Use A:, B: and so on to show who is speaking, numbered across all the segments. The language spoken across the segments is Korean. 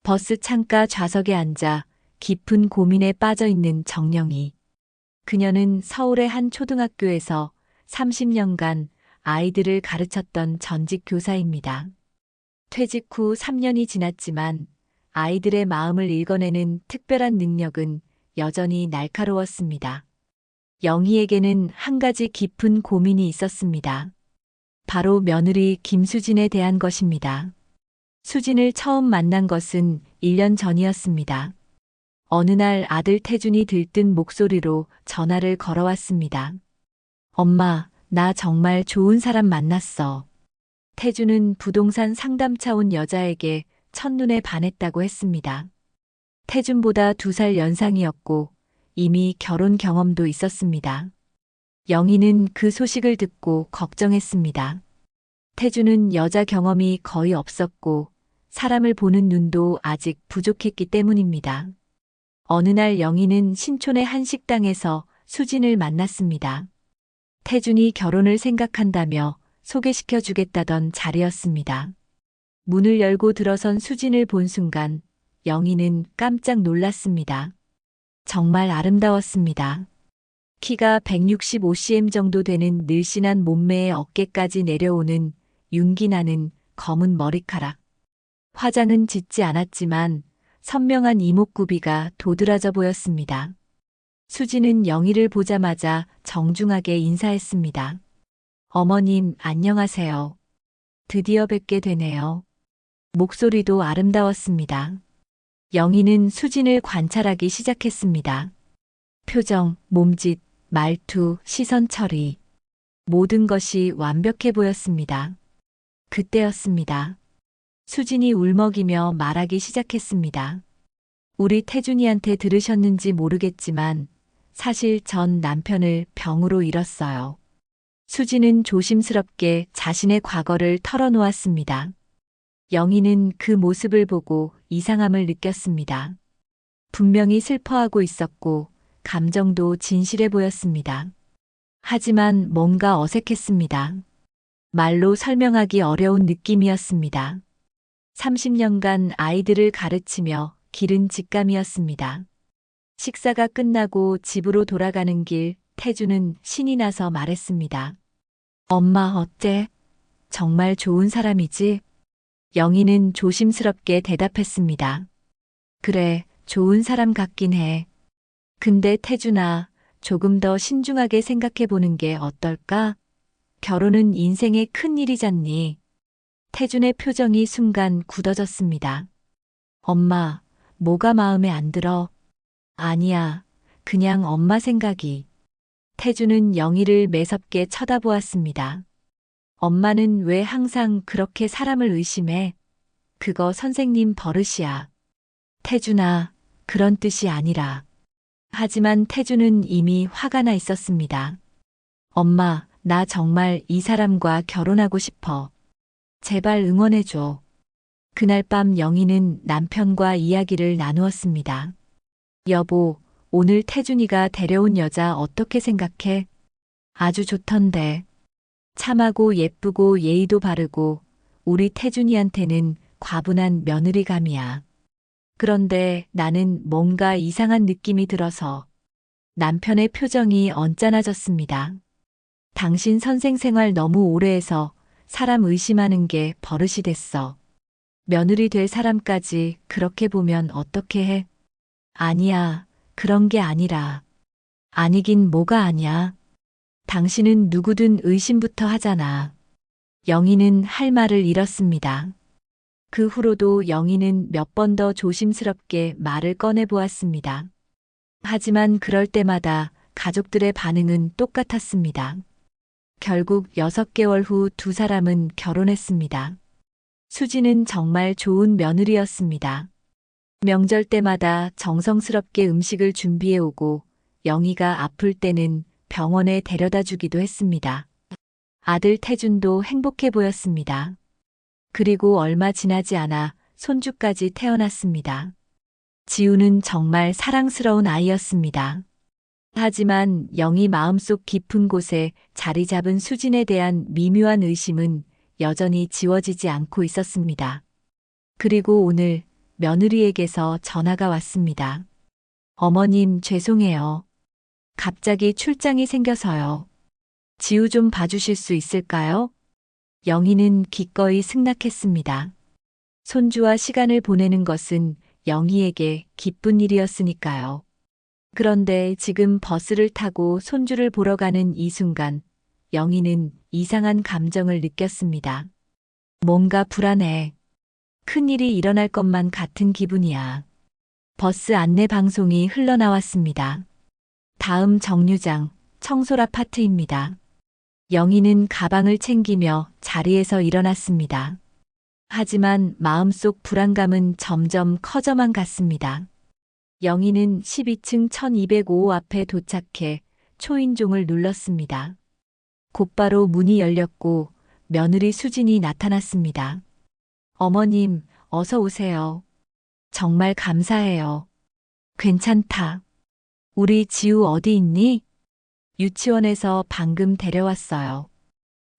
A: 버스 창가 좌석에 앉아 깊은 고민에 빠져 있는 정영희. 그녀는 서울의 한 초등학교에서 30년간 아이들을 가르쳤던 전직 교사입니다. 퇴직 후 3년이 지났지만 아이들의 마음을 읽어내는 특별한 능력은 여전히 날카로웠습니다. 영희에게는 한 가지 깊은 고민이 있었습니다. 바로 며느리 김수진에 대한 것입니다. 수진을 처음 만난 것은 1년 전이었습니다. 어느 날 아들 태준이 들뜬 목소리로 전화를 걸어왔습니다. 엄마, 나 정말 좋은 사람 만났어. 태준은 부동산 상담차 온 여자에게 첫눈에 반했다고 했습니다. 태준보다 2살 연상이었고 이미 결혼 경험도 있었습니다. 영희는 그 소식을 듣고 걱정했습니다. 태준은 여자 경험이 거의 없었고 사람을 보는 눈도 아직 부족했기 때문입니다. 어느 날 영희는 신촌의 한 식당에서 수진을 만났습니다. 태준이 결혼을 생각한다며 소개시켜 주겠다던 자리였습니다. 문을 열고 들어선 수진을 본 순간 영희는 깜짝 놀랐습니다. 정말 아름다웠습니다. 키가 165cm 정도 되는 늘씬한 몸매에 어깨까지 내려오는 윤기나는 검은 머리카락. 화장은 짓지 않았지만 선명한 이목구비가 도드라져 보였습니다. 수진은 영희를 보자마자 정중하게 인사했습니다. 어머님, 안녕하세요. 드디어 뵙게 되네요. 목소리도 아름다웠습니다. 영희는 수진을 관찰하기 시작했습니다. 표정, 몸짓, 말투, 시선 처리. 모든 것이 완벽해 보였습니다. 그때였습니다. 수진이 울먹이며 말하기 시작했습니다. 우리 태준이한테 들으셨는지 모르겠지만 사실 전 남편을 병으로 잃었어요. 수진은 조심스럽게 자신의 과거를 털어놓았습니다. 영희는 그 모습을 보고 이상함을 느꼈습니다. 분명히 슬퍼하고 있었고 감정도 진실해 보였습니다. 하지만 뭔가 어색했습니다. 말로 설명하기 어려운 느낌이었습니다. 30년간 아이들을 가르치며 기른 직감이었습니다. 식사가 끝나고 집으로 돌아가는 길 태준은 신이 나서 말했습니다. 엄마 어때? 정말 좋은 사람이지? 영희는 조심스럽게 대답했습니다. 그래, 좋은 사람 같긴 해. 근데 태준아, 조금 더 신중하게 생각해 보는 게 어떨까? 결혼은 인생의 큰 일이잖니. 태준의 표정이 순간 굳어졌습니다. 엄마, 뭐가 마음에 안 들어? 아니야, 그냥 엄마 생각이. 태준은 영희를 매섭게 쳐다보았습니다. 엄마는 왜 항상 그렇게 사람을 의심해? 그거 선생님 버릇이야. 태준아, 그런 뜻이 아니라. 하지만 태준은 이미 화가 나 있었습니다. 엄마, 나 정말 이 사람과 결혼하고 싶어. 제발 응원해줘. 그날 밤 영희는 남편과 이야기를 나누었습니다. 여보, 오늘 태준이가 데려온 여자 어떻게 생각해? 아주 좋던데. 참하고 예쁘고 예의도 바르고 우리 태준이한테는 과분한 며느리감이야. 그런데 나는 뭔가 이상한 느낌이 들어서 남편의 표정이 언짢아졌습니다. 당신 선생 생활 너무 오래 해서 사람 의심하는 게 버릇이 됐어. 며느리 될 사람까지 그렇게 보면 어떻게 해? 아니야, 그런 게 아니라. 아니긴 뭐가 아니야. 당신은 누구든 의심부터 하잖아. 영희는 할 말을 잃었습니다. 그 후로도 영희는 몇 번 더 조심스럽게 말을 꺼내보았습니다. 하지만 그럴 때마다 가족들의 반응은 똑같았습니다. 결국 6개월 후 2사람은 결혼했습니다. 수지는 정말 좋은 며느리였습니다. 명절 때마다 정성스럽게 음식을 준비해 오고 영희가 아플 때는 병원에 데려다 주기도 했습니다. 아들 태준도 행복해 보였습니다. 그리고 얼마 지나지 않아 손주까지 태어났습니다. 지우는 정말 사랑스러운 아이였습니다. 하지만 영희 마음속 깊은 곳에 자리 잡은 수진에 대한 미묘한 의심은 여전히 지워지지 않고 있었습니다. 그리고 오늘 며느리에게서 전화가 왔습니다. 어머님, 죄송해요. 갑자기 출장이 생겨서요. 지우 좀 봐주실 수 있을까요? 영희는 기꺼이 승낙했습니다. 손주와 시간을 보내는 것은 영희에게 기쁜 일이었으니까요. 그런데 지금 버스를 타고 손주를 보러 가는 이 순간, 영희는 이상한 감정을 느꼈습니다. 뭔가 불안해. 큰일이 일어날 것만 같은 기분이야. 버스 안내 방송이 흘러나왔습니다. 다음 정류장, 청솔 아파트입니다. 영희는 가방을 챙기며 자리에서 일어났습니다. 하지만 마음속 불안감은 점점 커져만 갔습니다. 영희는 12층 1205 앞에 도착해 초인종을 눌렀습니다. 곧바로 문이 열렸고 며느리 수진이 나타났습니다. 어머님, 어서 오세요. 정말 감사해요. 괜찮다. 우리 지우 어디 있니? 유치원에서 방금 데려왔어요.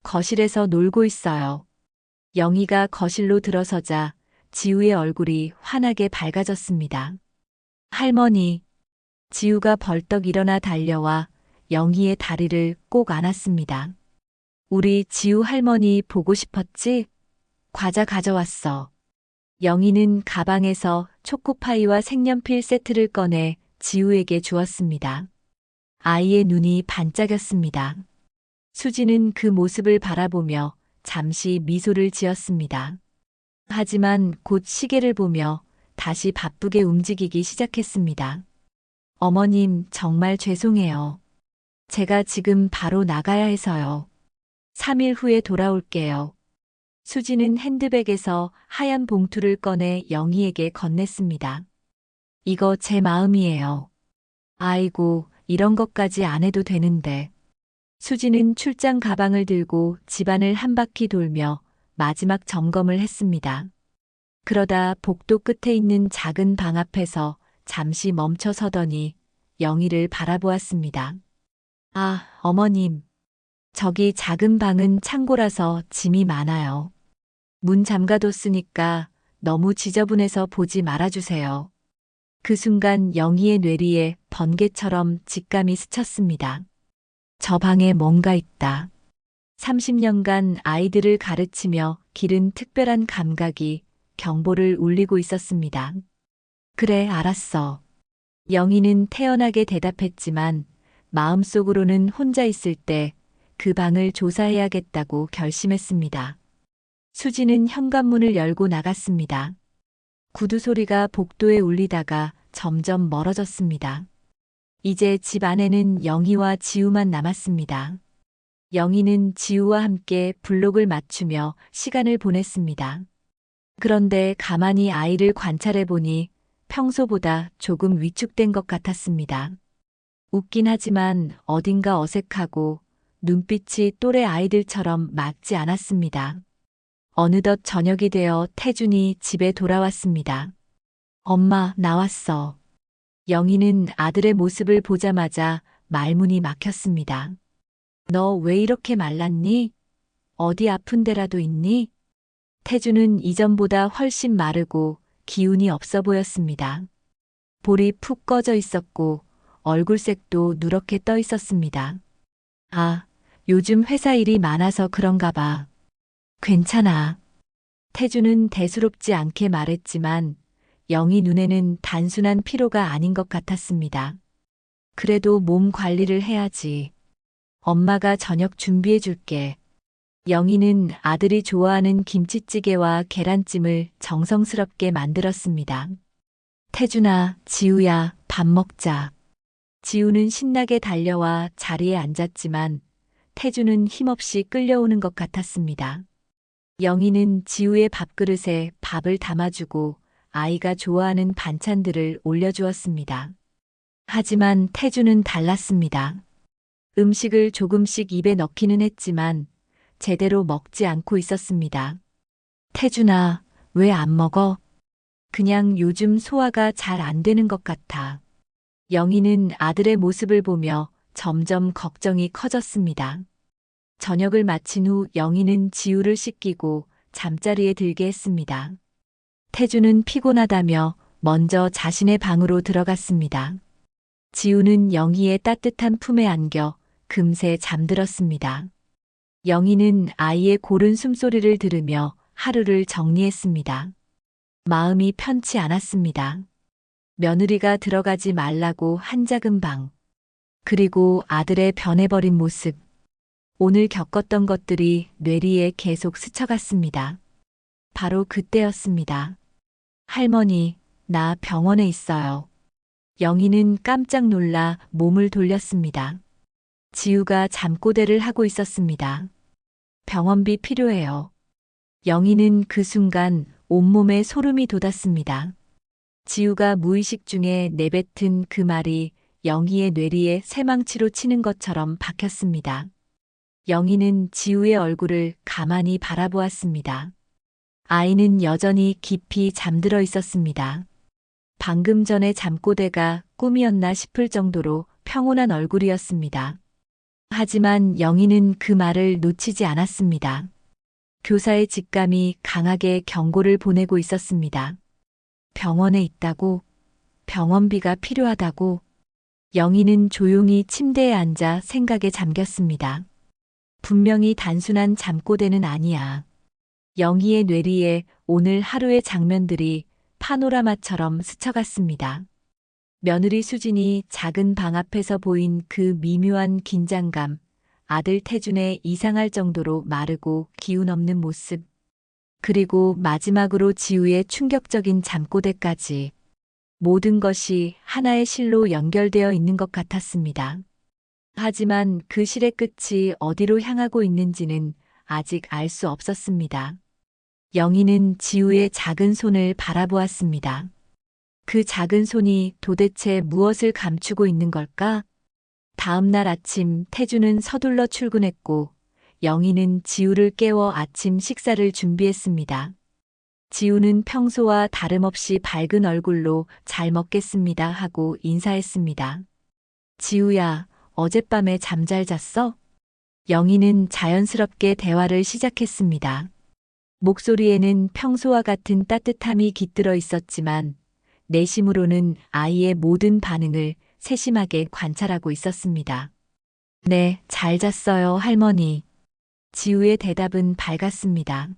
A: 거실에서 놀고 있어요. 영희가 거실로 들어서자 지우의 얼굴이 환하게 밝아졌습니다. 할머니, 지우가 벌떡 일어나 달려와 영희의 다리를 꼭 안았습니다. 우리 지우 할머니 보고 싶었지? 과자 가져왔어. 영희는 가방에서 초코파이와 색연필 세트를 꺼내 지우에게 주었습니다. 아이의 눈이 반짝였습니다. 수지는 그 모습을 바라보며 잠시 미소를 지었습니다. 하지만 곧 시계를 보며 다시 바쁘게 움직이기 시작했습니다. 어머님, 정말 죄송해요. 제가 지금 바로 나가야 해서요. 3일 후에 돌아올게요. 수지는 핸드백에서 하얀 봉투를 꺼내 영희에게 건넸습니다. 이거 제 마음이에요. 아이고, 이런 것까지 안 해도 되는데. 수지는 출장 가방을 들고 집안을 한 바퀴 돌며 마지막 점검을 했습니다. 그러다 복도 끝에 있는 작은 방 앞에서 잠시 멈춰 서더니 영희를 바라보았습니다. 아, 어머님. 저기 작은 방은 창고라서 짐이 많아요. 문 잠가뒀으니까 너무 지저분해서 보지 말아주세요. 그 순간 영희의 뇌리에 번개처럼 직감이 스쳤습니다. 저 방에 뭔가 있다. 30년간 아이들을 가르치며 기른 특별한 감각이 경보를 울리고 있었습니다. 그래, 알았어. 영희는 태연하게 대답했지만 마음속으로는 혼자 있을 때 그 방을 조사해야겠다고 결심했습니다. 수지는 현관문을 열고 나갔습니다. 구두 소리가 복도에 울리다가 점점 멀어졌습니다. 이제 집 안에는 영희와 지우만 남았습니다. 영희는 지우와 함께 블록을 맞추며 시간을 보냈습니다. 그런데 가만히 아이를 관찰해 보니 평소보다 조금 위축된 것 같았습니다. 웃긴 하지만 어딘가 어색하고 눈빛이 또래 아이들처럼 맑지 않았습니다. 어느덧 저녁이 되어 태준이 집에 돌아왔습니다. 엄마, 나왔어. 영희는 아들의 모습을 보자마자 말문이 막혔습니다. 너 왜 이렇게 말랐니? 어디 아픈 데라도 있니? 태준은 이전보다 훨씬 마르고 기운이 없어 보였습니다. 볼이 푹 꺼져 있었고 얼굴색도 누렇게 떠 있었습니다. 아, 요즘 회사 일이 많아서 그런가 봐. 괜찮아. 태준은 대수롭지 않게 말했지만 영희 눈에는 단순한 피로가 아닌 것 같았습니다. 그래도 몸 관리를 해야지. 엄마가 저녁 준비해 줄게. 영희는 아들이 좋아하는 김치찌개와 계란찜을 정성스럽게 만들었습니다. 태준아, 지우야, 밥 먹자. 지우는 신나게 달려와 자리에 앉았지만 태준은 힘없이 끌려오는 것 같았습니다. 영희는 지우의 밥그릇에 밥을 담아주고 아이가 좋아하는 반찬들을 올려주었습니다. 하지만 태준은 달랐습니다. 음식을 조금씩 입에 넣기는 했지만 제대로 먹지 않고 있었습니다. 태준아, 왜 안 먹어? 그냥 요즘 소화가 잘 안 되는 것 같아. 영희는 아들의 모습을 보며 점점 걱정이 커졌습니다. 저녁을 마친 후 영희는 지우를 씻기고 잠자리에 들게 했습니다. 태주는 피곤하다며 먼저 자신의 방으로 들어갔습니다. 지우는 영희의 따뜻한 품에 안겨 금세 잠들었습니다. 영희는 아이의 고른 숨소리를 들으며 하루를 정리했습니다. 마음이 편치 않았습니다. 며느리가 들어가지 말라고 한 작은 방, 그리고 아들의 변해버린 모습, 오늘 겪었던 것들이 뇌리에 계속 스쳐갔습니다. 바로 그때였습니다. 할머니, 나 병원에 있어요. 영희는 깜짝 놀라 몸을 돌렸습니다. 지우가 잠꼬대를 하고 있었습니다. 병원비 필요해요. 영희는 그 순간 온몸에 소름이 돋았습니다. 지우가 무의식 중에 내뱉은 그 말이 영희의 뇌리에 새망치로 치는 것처럼 박혔습니다. 영희는 지우의 얼굴을 가만히 바라보았습니다. 아이는 여전히 깊이 잠들어 있었습니다. 방금 전의 잠꼬대가 꿈이었나 싶을 정도로 평온한 얼굴이었습니다. 하지만 영희는 그 말을 놓치지 않았습니다. 교사의 직감이 강하게 경고를 보내고 있었습니다. 병원에 있다고, 병원비가 필요하다고. 영희는 조용히 침대에 앉아 생각에 잠겼습니다. 분명히 단순한 잠꼬대는 아니야. 영희의 뇌리에 오늘 하루의 장면들이 파노라마처럼 스쳐갔습니다. 며느리 수진이 작은 방 앞에서 보인 그 미묘한 긴장감, 아들 태준의 이상할 정도로 마르고 기운 없는 모습, 그리고 마지막으로 지우의 충격적인 잠꼬대까지 모든 것이 하나의 실로 연결되어 있는 것 같았습니다. 하지만 그 실의 끝이 어디로 향하고 있는지는 아직 알 수 없었습니다. 영희는 지우의 작은 손을 바라보았습니다. 그 작은 손이 도대체 무엇을 감추고 있는 걸까? 다음 날 아침 태주는 서둘러 출근했고 영희는 지우를 깨워 아침 식사를 준비했습니다. 지우는 평소와 다름없이 밝은 얼굴로 잘 먹겠습니다 하고 인사했습니다. 지우야, 어젯밤에 잠 잘 잤어? 영희는 자연스럽게 대화를 시작했습니다. 목소리에는 평소와 같은 따뜻함이 깃들어 있었지만 내심으로는 아이의 모든 반응을 세심하게 관찰하고 있었습니다. 네, 잘 잤어요, 할머니. 지우의 대답은 밝았습니다.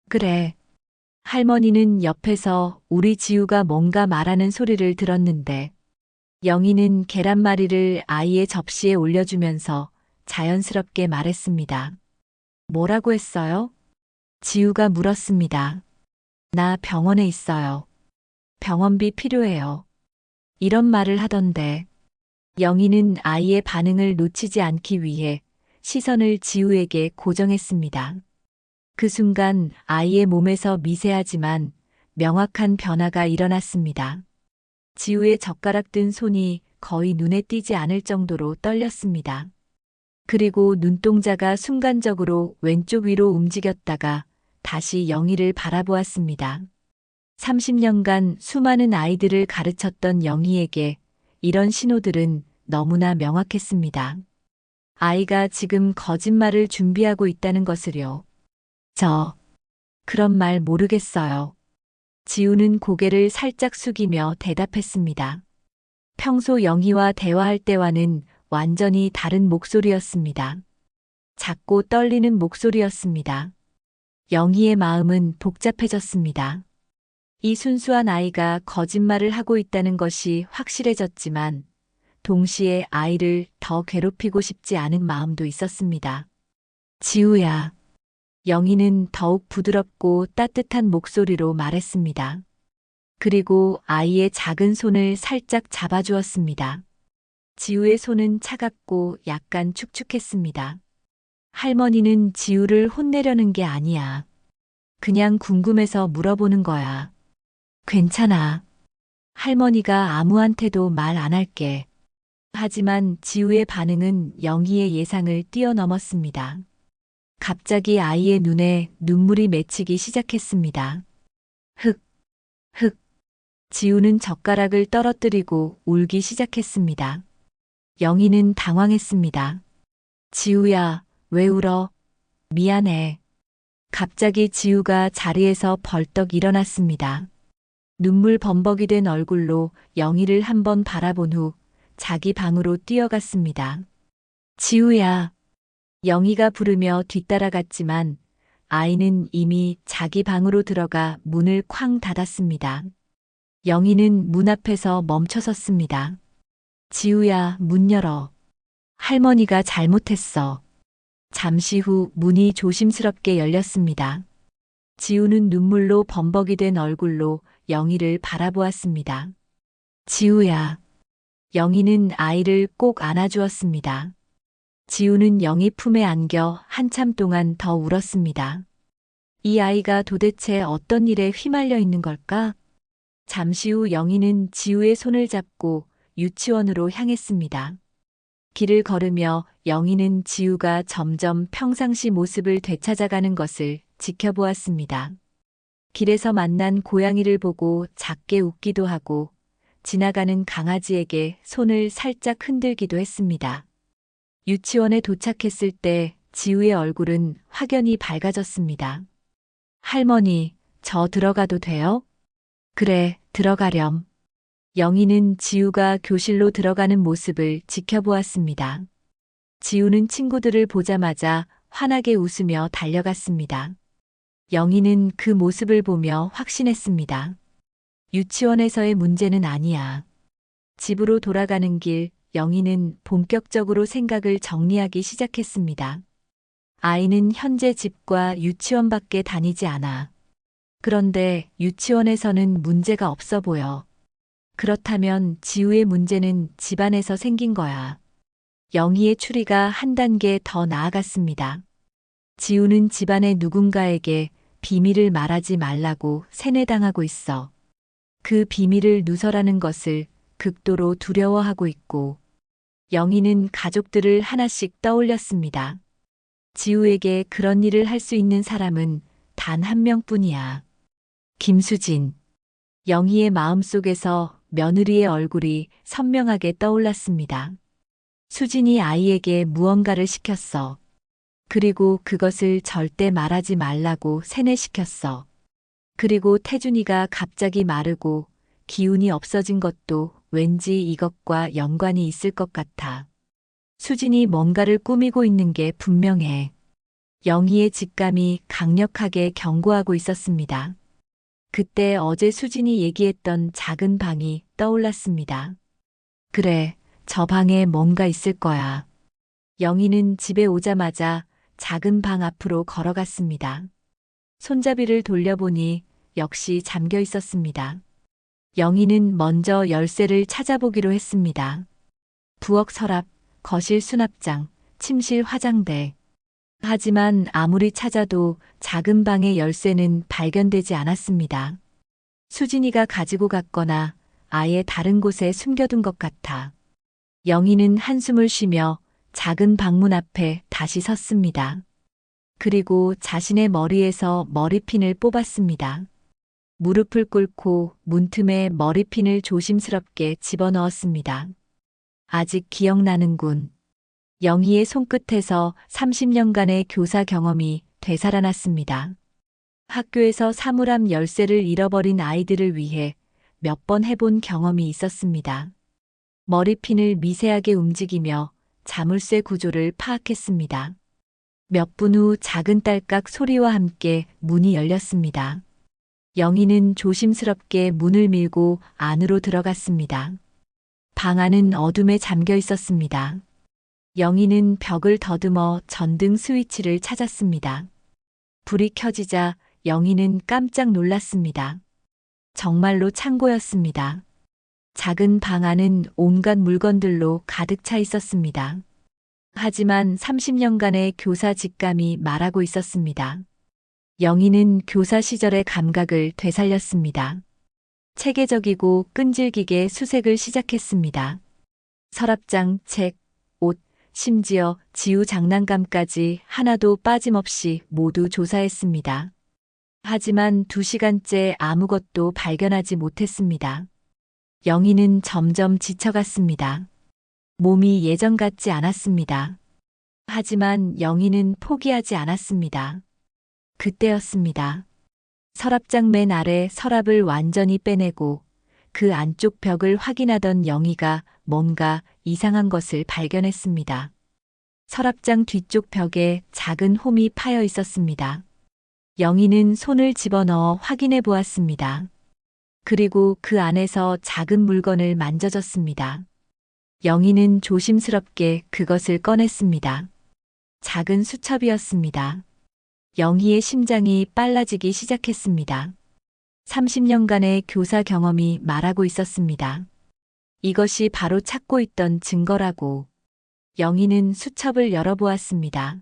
A: 그래. 할머니는 옆에서 우리 지우가 뭔가 말하는 소리를 들었는데 영희는 계란말이를 아이의 접시에 올려주면서 자연스럽게 말했습니다. 뭐라고 했어요? 지우가 물었습니다. 나 병원에 있어요. 병원비 필요해요. 이런 말을 하던데 영희는 아이의 반응을 놓치지 않기 위해 시선을 지우에게 고정했습니다. 그 순간 아이의 몸에서 미세하지만 명확한 변화가 일어났습니다. 지우의 젓가락 든 손이 거의 눈에 띄지 않을 정도로 떨렸습니다. 그리고 눈동자가 순간적으로 왼쪽 위로 움직였다가 다시 영희를 바라보았습니다. 30년간 수많은 아이들을 가르쳤던 영희에게 이런 신호들은 너무나 명확했습니다. 아이가 지금 거짓말을 준비하고 있다는 것을요. 그런 말 모르겠어요. 지우는 고개를 살짝 숙이며 대답했습니다. 평소 영희와 대화할 때와는 완전히 다른 목소리였습니다. 작고 떨리는 목소리였습니다. 영희의 마음은 복잡해졌습니다. 이 순수한 아이가 거짓말을 하고 있다는 것이 확실해졌지만 동시에 아이를 더 괴롭히고 싶지 않은 마음도 있었습니다. 지우야. 영희는 더욱 부드럽고 따뜻한 목소리로 말했습니다. 그리고 아이의 작은 손을 살짝 잡아주었습니다. 지우의 손은 차갑고 약간 축축했습니다. 할머니는 지우를 혼내려는 게 아니야. 그냥 궁금해서 물어보는 거야. 괜찮아. 할머니가 아무한테도 말 안 할게. 하지만 지우의 반응은 영희의 예상을 뛰어넘었습니다. 갑자기 아이의 눈에 눈물이 맺히기 시작했습니다. 흑. 지우는 젓가락을 떨어뜨리고 울기 시작했습니다. 영희는 당황했습니다. 지우야, 왜 울어? 미안해. 갑자기 지우가 자리에서 벌떡 일어났습니다. 눈물 범벅이 된 얼굴로 영희를 한번 바라본 후 자기 방으로 뛰어갔습니다. 지우야. 영희가 부르며 뒤따라갔지만 아이는 이미 자기 방으로 들어가 문을 쾅 닫았습니다. 영희는 문 앞에서 멈춰섰습니다. 지우야, 문 열어. 할머니가 잘못했어. 잠시 후 문이 조심스럽게 열렸습니다. 지우는 눈물로 범벅이 된 얼굴로 영희를 바라보았습니다. 지우야. 영희는 아이를 꼭 안아주었습니다. 지우는 영희 품에 안겨 한참 동안 더 울었습니다. 이 아이가 도대체 어떤 일에 휘말려 있는 걸까? 잠시 후 영희는 지우의 손을 잡고 유치원으로 향했습니다. 길을 걸으며 영희는 지우가 점점 평상시 모습을 되찾아가는 것을 지켜보았습니다. 길에서 만난 고양이를 보고 작게 웃기도 하고 지나가는 강아지에게 손을 살짝 흔들기도 했습니다. 유치원에 도착했을 때 지우의 얼굴은 확연히 밝아졌습니다. 할머니, 저 들어가도 돼요? 그래, 들어가렴. 영희는 지우가 교실로 들어가는 모습을 지켜보았습니다. 지우는 친구들을 보자마자 환하게 웃으며 달려갔습니다. 영희는 그 모습을 보며 확신했습니다. 유치원에서의 문제는 아니야. 집으로 돌아가는 길, 영희는 본격적으로 생각을 정리하기 시작했습니다. 아이는 현재 집과 유치원밖에 다니지 않아. 그런데 유치원에서는 문제가 없어 보여. 그렇다면 지우의 문제는 집안에서 생긴 거야. 영희의 추리가 한 단계 더 나아갔습니다. 지우는 집안의 누군가에게 비밀을 말하지 말라고 세뇌당하고 있어. 그 비밀을 누설하는 것을 극도로 두려워하고 있고, 영희는 가족들을 하나씩 떠올렸습니다. 지우에게 그런 일을 할 수 있는 사람은 단 한 명뿐이야. 김수진. 영희의 마음속에서 며느리의 얼굴이 선명하게 떠올랐습니다. 수진이 아이에게 무언가를 시켰어. 그리고 그것을 절대 말하지 말라고 세뇌시켰어. 그리고 태준이가 갑자기 마르고 기운이 없어진 것도 왠지 이것과 연관이 있을 것 같아. 수진이 뭔가를 꾸미고 있는 게 분명해. 영희의 직감이 강력하게 경고하고 있었습니다. 그때 어제 수진이 얘기했던 작은 방이 떠올랐습니다. 그래, 저 방에 뭔가 있을 거야. 영희는 집에 오자마자 작은 방 앞으로 걸어갔습니다. 손잡이를 돌려보니 역시 잠겨 있었습니다. 영희는 먼저 열쇠를 찾아보기로 했습니다. 부엌 서랍, 거실 수납장, 침실 화장대. 하지만 아무리 찾아도 작은 방의 열쇠는 발견되지 않았습니다. 수진이가 가지고 갔거나 아예 다른 곳에 숨겨둔 것 같아. 영희는 한숨을 쉬며 작은 방문 앞에 다시 섰습니다. 그리고 자신의 머리에서 머리핀을 뽑았습니다. 무릎을 꿇고 문틈에 머리핀을 조심스럽게 집어넣었습니다. 아직 기억나는군. 영희의 손끝에서 30년간의 교사 경험이 되살아났습니다. 학교에서 사물함 열쇠를 잃어버린 아이들을 위해 몇 번 해본 경험이 있었습니다. 머리핀을 미세하게 움직이며 자물쇠 구조를 파악했습니다. 몇 분 후 작은 딸깍 소리와 함께 문이 열렸습니다. 영희는 조심스럽게 문을 밀고 안으로 들어갔습니다. 방 안은 어둠에 잠겨 있었습니다. 영희는 벽을 더듬어 전등 스위치를 찾았습니다. 불이 켜지자 영희는 깜짝 놀랐습니다. 정말로 창고였습니다. 작은 방 안은 온갖 물건들로 가득 차 있었습니다. 하지만 30년간의 교사 직감이 말하고 있었습니다. 영희는 교사 시절의 감각을 되살렸습니다. 체계적이고 끈질기게 수색을 시작했습니다. 서랍장, 책, 옷, 심지어 지우 장난감까지 하나도 빠짐없이 모두 조사했습니다. 하지만 2시간째 아무것도 발견하지 못했습니다. 영희는 점점 지쳐갔습니다. 몸이 예전 같지 않았습니다. 하지만 영희는 포기하지 않았습니다. 그때였습니다. 서랍장 맨 아래 서랍을 완전히 빼내고 그 안쪽 벽을 확인하던 영희가 뭔가 이상한 것을 발견했습니다. 서랍장 뒤쪽 벽에 작은 홈이 파여 있었습니다. 영희는 손을 집어넣어 확인해 보았습니다. 그리고 그 안에서 작은 물건을 만져졌습니다. 영희는 조심스럽게 그것을 꺼냈습니다. 작은 수첩이었습니다. 영희의 심장이 빨라지기 시작했습니다. 30년간의 교사 경험이 말하고 있었습니다. 이것이 바로 찾고 있던 증거라고. 영희는 수첩을 열어보았습니다.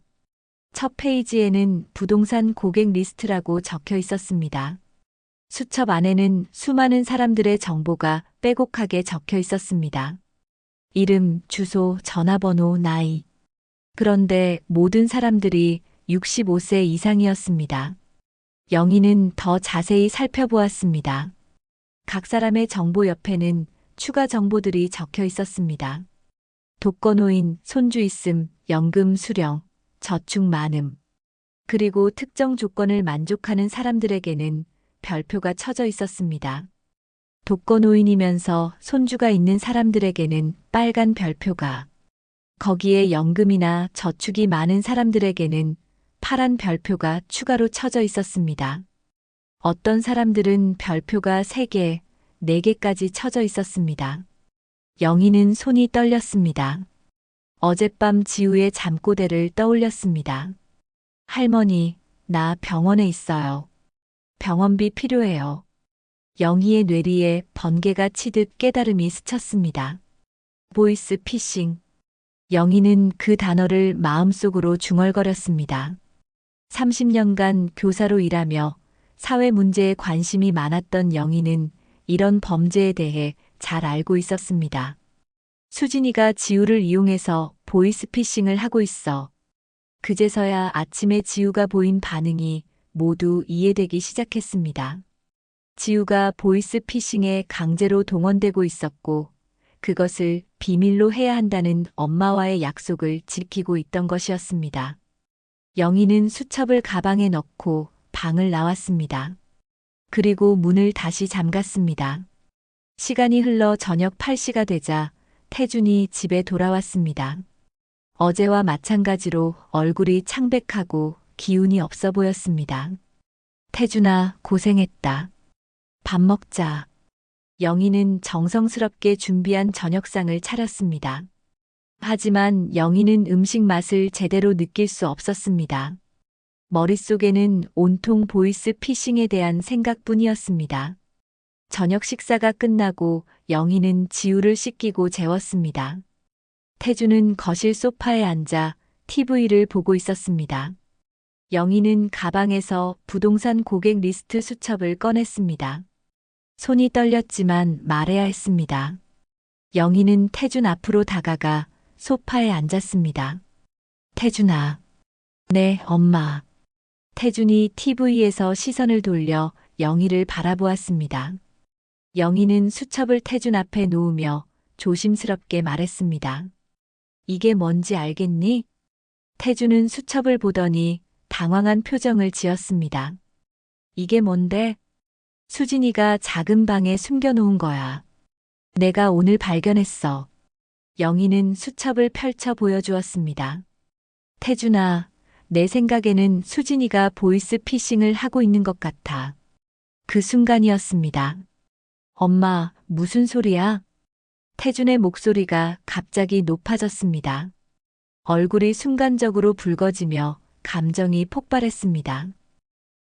A: 첫 페이지에는 부동산 고객 리스트라고 적혀 있었습니다. 수첩 안에는 수많은 사람들의 정보가 빼곡하게 적혀 있었습니다. 이름, 주소, 전화번호, 나이. 그런데 모든 사람들이 65세 이상이었습니다. 영희는 더 자세히 살펴보았습니다. 각 사람의 정보 옆에는 추가 정보들이 적혀 있었습니다. 독거노인, 손주 있음, 연금 수령, 저축 많음. 그리고 특정 조건을 만족하는 사람들에게는 별표가 쳐져 있었습니다. 독거노인이면서 손주가 있는 사람들에게는 빨간 별표가, 거기에 연금이나 저축이 많은 사람들에게는 파란 별표가 추가로 쳐져 있었습니다. 어떤 사람들은 별표가 3개, 4개까지 쳐져 있었습니다. 영희는 손이 떨렸습니다. 어젯밤 지우의 잠꼬대를 떠올렸습니다. 할머니, 나 병원에 있어요. 병원비 필요해요. 영희의 뇌리에 번개가 치듯 깨달음이 스쳤습니다. 보이스 피싱. 영희는 그 단어를 마음속으로 중얼거렸습니다. 30년간 교사로 일하며 사회 문제에 관심이 많았던 영희는 이런 범죄에 대해 잘 알고 있었습니다. 수진이가 지우를 이용해서 보이스피싱을 하고 있어. 그제서야 아침에 지우가 보인 반응이 모두 이해되기 시작했습니다. 지우가 보이스피싱에 강제로 동원되고 있었고 그것을 비밀로 해야 한다는 엄마와의 약속을 지키고 있던 것이었습니다. 영희는 수첩을 가방에 넣고 방을 나왔습니다. 그리고 문을 다시 잠갔습니다. 시간이 흘러 저녁 8시가 되자 태준이 집에 돌아왔습니다. 어제와 마찬가지로 얼굴이 창백하고 기운이 없어 보였습니다. 태준아, 고생했다. 밥 먹자. 영희는 정성스럽게 준비한 저녁상을 차렸습니다. 하지만 영희는 음식 맛을 제대로 느낄 수 없었습니다. 머릿속에는 온통 보이스 피싱에 대한 생각뿐이었습니다. 저녁 식사가 끝나고 영희는 지우를 씻기고 재웠습니다. 태주는 거실 소파에 앉아 TV를 보고 있었습니다. 영희는 가방에서 부동산 고객 리스트 수첩을 꺼냈습니다. 손이 떨렸지만 말해야 했습니다. 영희는 태준 앞으로 다가가 소파에 앉았습니다. 태준아. 네, 엄마. 태준이 TV에서 시선을 돌려 영희를 바라보았습니다. 영희는 수첩을 태준 앞에 놓으며 조심스럽게 말했습니다. 이게 뭔지 알겠니? 태준은 수첩을 보더니 당황한 표정을 지었습니다. 이게 뭔데? 수진이가 작은 방에 숨겨놓은 거야. 내가 오늘 발견했어. 영희는 수첩을 펼쳐 보여주었습니다. 태준아, 내 생각에는 수진이가 보이스 피싱을 하고 있는 것 같아. 그 순간이었습니다. 엄마, 무슨 소리야? 태준의 목소리가 갑자기 높아졌습니다. 얼굴이 순간적으로 붉어지며 감정이 폭발했습니다.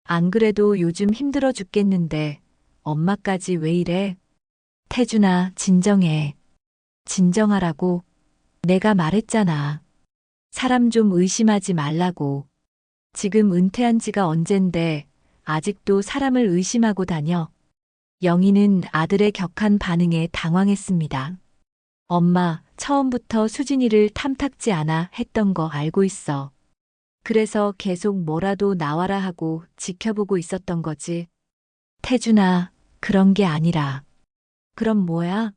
A: 안 그래도 요즘 힘들어 죽겠는데 엄마까지 왜 이래? 태준아, 진정해. 진정하라고. 내가 말했잖아. 사람 좀 의심하지 말라고. 지금 은퇴한 지가 언젠데 아직도 사람을 의심하고 다녀. 영희는 아들의 격한 반응에 당황했습니다. 엄마, 처음부터 수진이를 탐탁지 않아 했던 거 알고 있어. 그래서 계속 뭐라도 나와라 하고 지켜보고 있었던 거지. 태준아, 그런 게 아니라. 그럼 뭐야?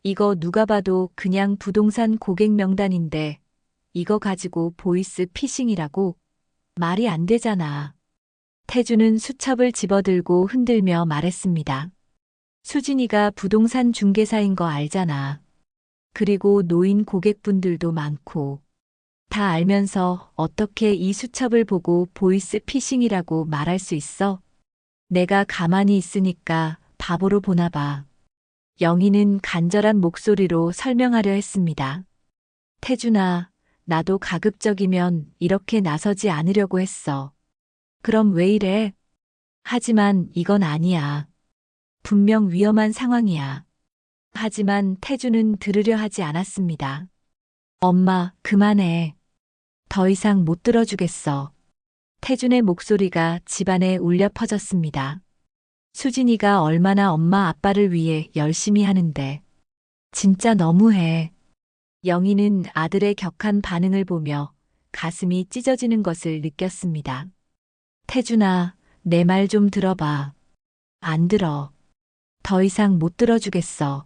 A: 이거 누가 봐도 그냥 부동산 고객 명단인데 이거 가지고 보이스 피싱이라고? 말이 안 되잖아. 태주는 수첩을 집어들고 흔들며 말했습니다. 수진이가 부동산 중개사인 거 알잖아. 그리고 노인 고객분들도 많고. 다 알면서 어떻게 이 수첩을 보고 보이스 피싱이라고 말할 수 있어? 내가 가만히 있으니까 바보로 보나 봐. 영희는 간절한 목소리로 설명하려 했습니다. 태준아, 나도 가급적이면 이렇게 나서지 않으려고 했어. 그럼 왜 이래? 하지만 이건 아니야. 분명 위험한 상황이야. 하지만 태준은 들으려 하지 않았습니다. 엄마, 그만해. 더 이상 못 들어주겠어. 태준의 목소리가 집안에 울려 퍼졌습니다. 수진이가 얼마나 엄마 아빠를 위해 열심히 하는데. 진짜 너무해. 영희는 아들의 격한 반응을 보며 가슴이 찢어지는 것을 느꼈습니다. 태준아, 내 말 좀 들어봐. 안 들어. 더 이상 못 들어주겠어.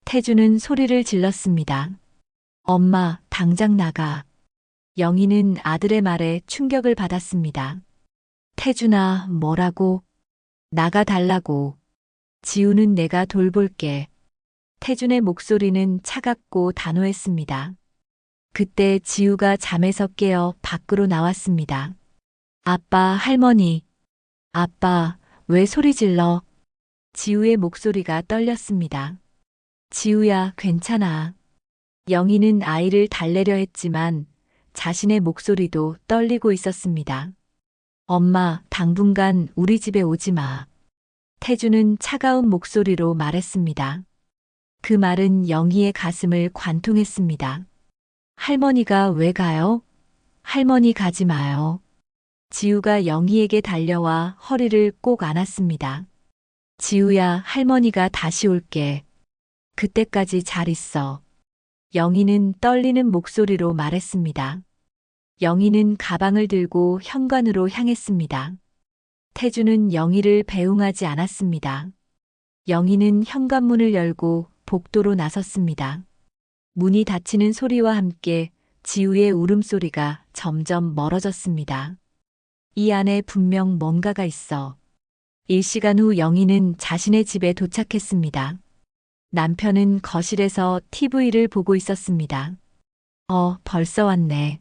A: 태준은 소리를 질렀습니다. 엄마, 당장 나가. 영희는 아들의 말에 충격을 받았습니다. 태준아, 뭐라고? 나가달라고. 지우는 내가 돌볼게. 태준의 목소리는 차갑고 단호했습니다. 그때 지우가 잠에서 깨어 밖으로 나왔습니다. 아빠, 할머니. 아빠, 왜 소리 질러? 지우의 목소리가 떨렸습니다. 지우야, 괜찮아. 영희는 아이를 달래려 했지만 자신의 목소리도 떨리고 있었습니다. 엄마, 당분간 우리 집에 오지 마. 태주는 차가운 목소리로 말했습니다. 그 말은 영희의 가슴을 관통했습니다. 할머니가 왜 가요? 할머니 가지 마요. 지우가 영희에게 달려와 허리를 꼭 안았습니다. 지우야, 할머니가 다시 올게. 그때까지 잘 있어. 영희는 떨리는 목소리로 말했습니다. 영희는 가방을 들고 현관으로 향했습니다. 태주는 영희를 배웅하지 않았습니다. 영희는 현관문을 열고 복도로 나섰습니다. 문이 닫히는 소리와 함께 지우의 울음소리가 점점 멀어졌습니다. 이 안에 분명 뭔가가 있어. 1시간 후 영희는 자신의 집에 도착했습니다. 남편은 거실에서 TV를 보고 있었습니다. 벌써 왔네.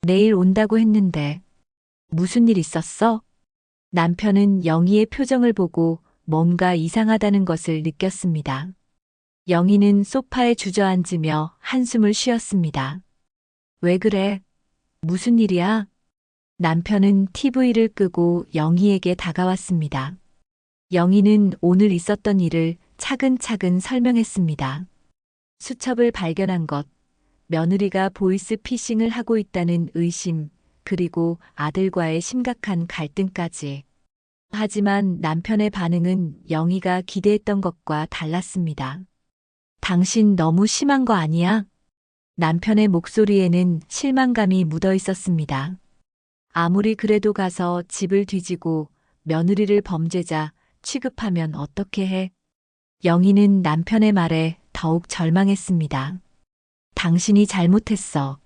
A: 내일 온다고 했는데. 무슨 일 있었어? 남편은 영희의 표정을 보고 뭔가 이상하다는 것을 느꼈습니다. 영희는 소파에 주저앉으며 한숨을 쉬었습니다. 왜 그래? 무슨 일이야? 남편은 TV를 끄고 영희에게 다가왔습니다. 영희는 오늘 있었던 일을 차근차근 설명했습니다. 수첩을 발견한 것, 며느리가 보이스 피싱을 하고 있다는 의심, 그리고 아들과의 심각한 갈등까지. 하지만 남편의 반응은 영희가 기대했던 것과 달랐습니다. 당신 너무 심한 거 아니야? 남편의 목소리에는 실망감이 묻어 있었습니다. 아무리 그래도 가서 집을 뒤지고 며느리를 범죄자 취급하면 어떻게 해? 영희는 남편의 말에 더욱 절망했습니다. 당신이 잘못했어.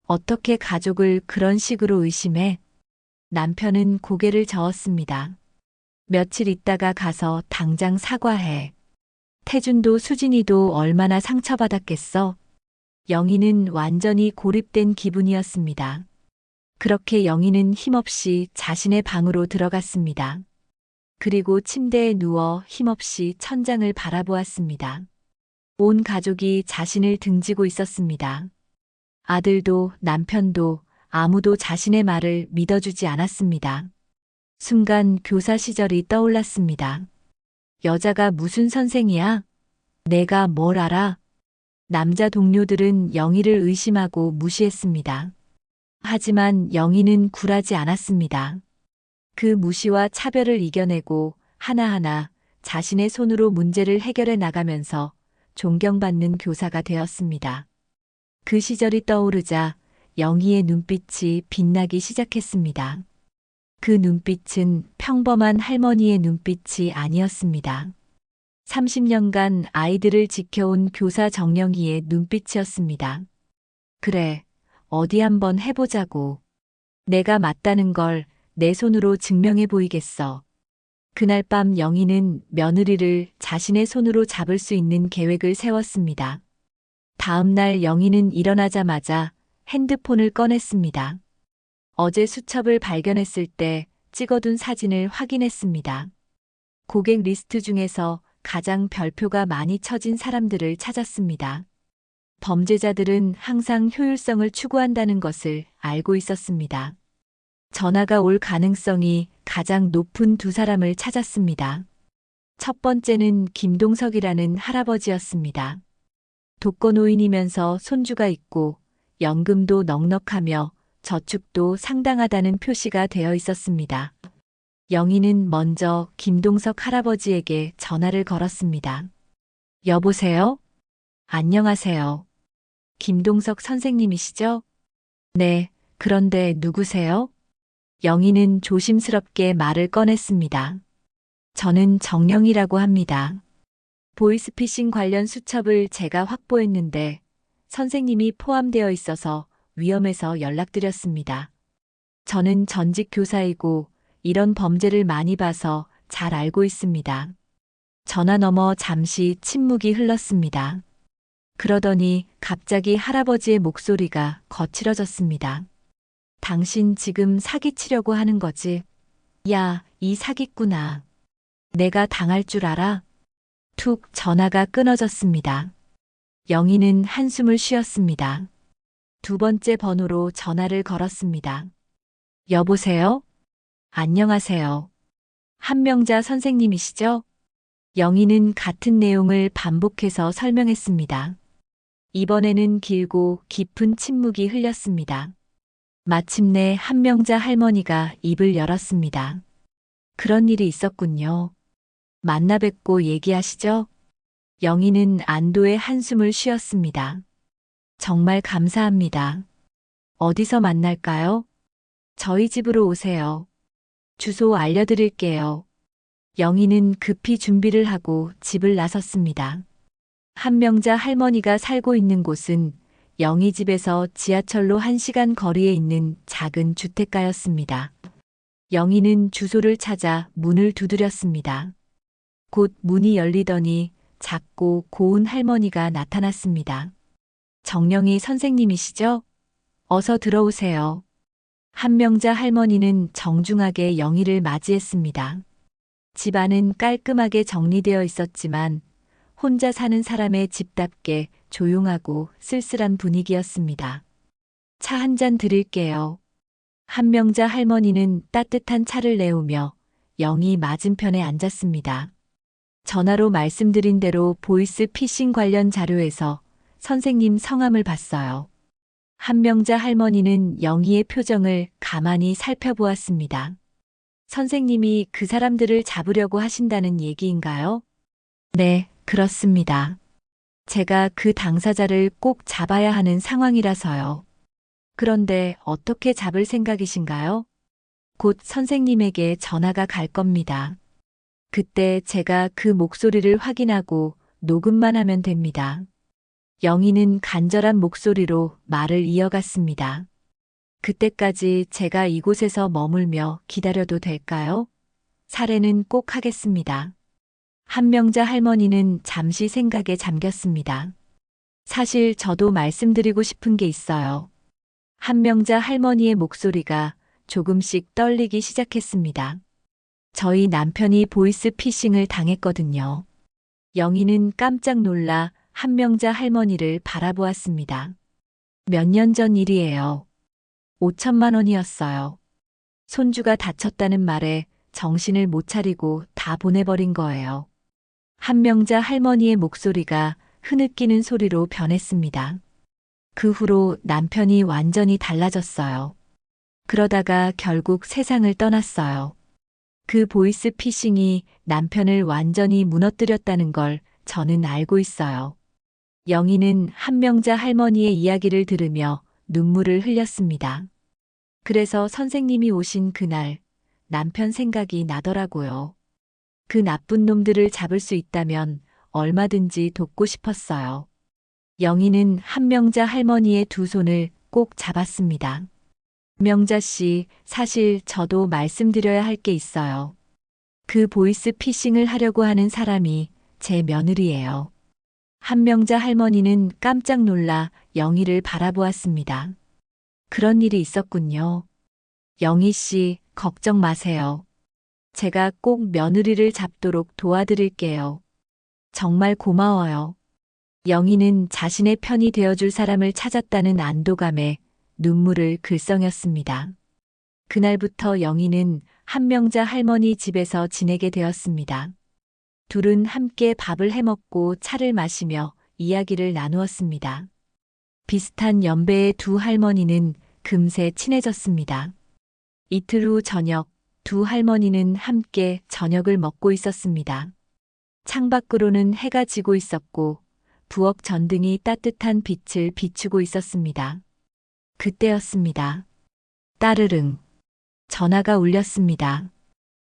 A: 어떻게 가족을 그런 식으로 의심해? 남편은 고개를 저었습니다. 며칠 있다가 가서 당장 사과해. 태준도 수진이도 얼마나 상처받았겠어? 영희는 완전히 고립된 기분이었습니다. 그렇게 영희는 힘없이 자신의 방으로 들어갔습니다. 그리고 침대에 누워 힘없이 천장을 바라보았습니다. 온 가족이 자신을 등지고 있었습니다. 아들도 남편도 아무도 자신의 말을 믿어주지 않았습니다. 순간 교사 시절이 떠올랐습니다. 여자가 무슨 선생이야? 내가 뭘 알아? 남자 동료들은 영희를 의심하고 무시했습니다. 하지만 영희는 굴하지 않았습니다. 그 무시와 차별을 이겨내고 하나하나 자신의 손으로 문제를 해결해 나가면서 존경받는 교사가 되었습니다. 그 시절이 떠오르자 영희의 눈빛이 빛나기 시작했습니다. 그 눈빛은 평범한 할머니의 눈빛이 아니었습니다. 30년간 아이들을 지켜온 교사 정영희의 눈빛이었습니다. 그래, 어디 한번 해보자고. 내가 맞다는 걸 내 손으로 증명해 보이겠어. 그날 밤 영희는 며느리를 자신의 손으로 잡을 수 있는 계획을 세웠습니다. 다음 날 영희는 일어나자마자 핸드폰을 꺼냈습니다. 어제 수첩을 발견했을 때 찍어둔 사진을 확인했습니다. 고객 리스트 중에서 가장 별표가 많이 쳐진 사람들을 찾았습니다. 범죄자들은 항상 효율성을 추구한다는 것을 알고 있었습니다. 전화가 올 가능성이 가장 높은 두 사람을 찾았습니다. 첫 번째는 김동석이라는 할아버지였습니다. 독거노인이면서 손주가 있고 연금도 넉넉하며 저축도 상당하다는 표시가 되어 있었습니다. 영희는 먼저 김동석 할아버지에게 전화를 걸었습니다. 여보세요? 안녕하세요. 김동석 선생님이시죠? 네, 그런데 누구세요? 영희는 조심스럽게 말을 꺼냈습니다. 저는 정영이라고 합니다. 보이스피싱 관련 수첩을 제가 확보했는데 선생님이 포함되어 있어서 위험해서 연락드렸습니다. 저는 전직 교사이고 이런 범죄를 많이 봐서 잘 알고 있습니다. 전화 너머 잠시 침묵이 흘렀습니다. 그러더니 갑자기 할아버지의 목소리가 거칠어졌습니다. 당신 지금 사기치려고 하는 거지? 야, 이 사기꾼아. 내가 당할 줄 알아? 툭 전화가 끊어졌습니다. 영희는 한숨을 쉬었습니다. 두 번째 번호로 전화를 걸었습니다. 여보세요? 안녕하세요. 한명자 선생님이시죠? 영희는 같은 내용을 반복해서 설명했습니다. 이번에는 길고 깊은 침묵이 흘렸습니다. 마침내 한명자 할머니가 입을 열었습니다. 그런 일이 있었군요. 만나 뵙고 얘기하시죠? 영희는 안도의 한숨을 쉬었습니다. 정말 감사합니다. 어디서 만날까요? 저희 집으로 오세요. 주소 알려드릴게요. 영희는 급히 준비를 하고 집을 나섰습니다. 한명자 할머니가 살고 있는 곳은 영희 집에서 지하철로 1시간 거리에 있는 작은 주택가였습니다. 영희는 주소를 찾아 문을 두드렸습니다. 곧 문이 열리더니 작고 고운 할머니가 나타났습니다. 정영희 선생님이시죠? 어서 들어오세요. 한명자 할머니는 정중하게 영희를 맞이했습니다. 집안은 깔끔하게 정리되어 있었지만 혼자 사는 사람의 집답게 조용하고 쓸쓸한 분위기였습니다. 차 한 잔 드릴게요. 한명자 할머니는 따뜻한 차를 내오며 영희 맞은편에 앉았습니다. 전화로 말씀드린 대로 보이스 피싱 관련 자료에서 선생님 성함을 봤어요. 한명자 할머니는 영희의 표정을 가만히 살펴보았습니다. 선생님이 그 사람들을 잡으려고 하신다는 얘기인가요? 네, 그렇습니다. 제가 그 당사자를 꼭 잡아야 하는 상황이라서요. 그런데 어떻게 잡을 생각이신가요? 곧 선생님에게 전화가 갈 겁니다. 그때 제가 그 목소리를 확인하고 녹음만 하면 됩니다. 영희는 간절한 목소리로 말을 이어갔습니다. 그때까지 제가 이곳에서 머물며 기다려도 될까요? 살해는 꼭 하겠습니다. 한명자 할머니는 잠시 생각에 잠겼습니다. 사실 저도 말씀드리고 싶은 게 있어요. 한명자 할머니의 목소리가 조금씩 떨리기 시작했습니다. 저희 남편이 보이스 피싱을 당했거든요. 영희는 깜짝 놀라 한명자 할머니를 바라보았습니다. 몇 년 전 일이에요. 5천만 원이었어요. 손주가 다쳤다는 말에 정신을 못 차리고 다 보내버린 거예요. 한명자 할머니의 목소리가 흐느끼는 소리로 변했습니다. 그 후로 남편이 완전히 달라졌어요. 그러다가 결국 세상을 떠났어요. 그 보이스 피싱이 남편을 완전히 무너뜨렸다는 걸 저는 알고 있어요. 영희는 한명자 할머니의 이야기를 들으며 눈물을 흘렸습니다. 그래서 선생님이 오신 그날 남편 생각이 나더라고요. 그 나쁜 놈들을 잡을 수 있다면 얼마든지 돕고 싶었어요. 영희는 한명자 할머니의 두 손을 꼭 잡았습니다. 명자 씨, 사실 저도 말씀드려야 할 게 있어요. 그 보이스 피싱을 하려고 하는 사람이 제 며느리예요. 한명자 할머니는 깜짝 놀라 영희를 바라보았습니다. 그런 일이 있었군요. 영희 씨, 걱정 마세요. 제가 꼭 며느리를 잡도록 도와드릴게요. 정말 고마워요. 영희는 자신의 편이 되어줄 사람을 찾았다는 안도감에 눈물을 글썽였습니다. 그날부터 영희는 한명자 할머니 집에서 지내게 되었습니다. 둘은 함께 밥을 해먹고 차를 마시며 이야기를 나누었습니다. 비슷한 연배의 두 할머니는 금세 친해졌습니다. 이틀 후 저녁, 두 할머니는 함께 저녁을 먹고 있었습니다. 창밖으로는 해가 지고 있었고 부엌 전등이 따뜻한 빛을 비추고 있었습니다. 그때였습니다. 따르릉. 전화가 울렸습니다.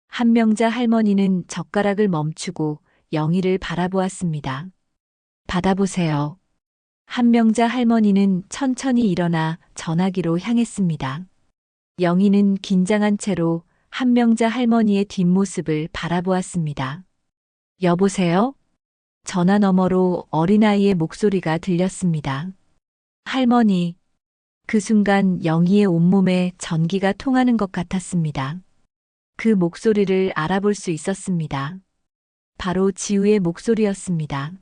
A: 한명자 할머니는 젓가락을 멈추고 영희를 바라보았습니다. 받아보세요. 한명자 할머니는 천천히 일어나 전화기로 향했습니다. 영희는 긴장한 채로 한명자 할머니의 뒷모습을 바라보았습니다. 여보세요? 전화 너머로 어린아이의 목소리가 들렸습니다. 할머니. 그 순간 영희의 온몸에 전기가 통하는 것 같았습니다. 그 목소리를 알아볼 수 있었습니다. 바로 지우의 목소리였습니다.